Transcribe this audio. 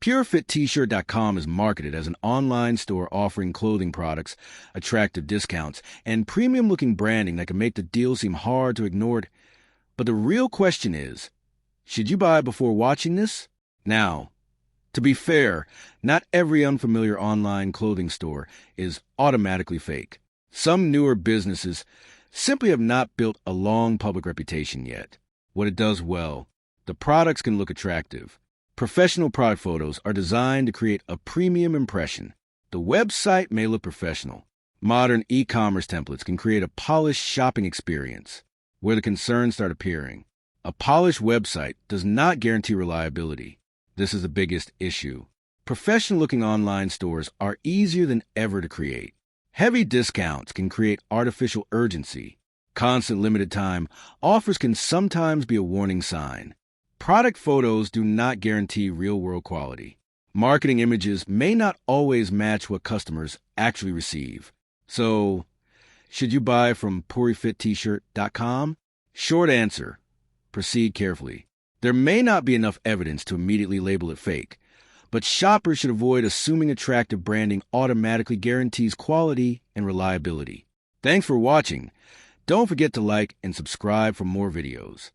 PureFitT-shirt.com is marketed as an online store offering clothing products, attractive discounts, and premium-looking branding that can make the deal seem hard to ignore. But the real question is, should you buy before watching this? Now, to be fair, not every unfamiliar online clothing store is automatically fake. Some newer businesses simply have not built a long public reputation yet. What it does well, the products can look attractive. Professional product photos are designed to create a premium impression. The website may look professional. Modern e-commerce templates can create a polished shopping experience. Where the concerns start appearing, a polished website does not guarantee reliability. This is the biggest issue. Professional-looking online stores are easier than ever to create. Heavy discounts can create artificial urgency. Constant limited time offers can sometimes be a warning sign. Product photos do not guarantee real-world quality. Marketing images may not always match what customers actually receive. So, should you buy from PureFitT-shirt.com? Short answer, proceed carefully. There may not be enough evidence to immediately label it fake, but shoppers should avoid assuming attractive branding automatically guarantees quality and reliability. Thanks for watching. Don't forget to like and subscribe for more videos.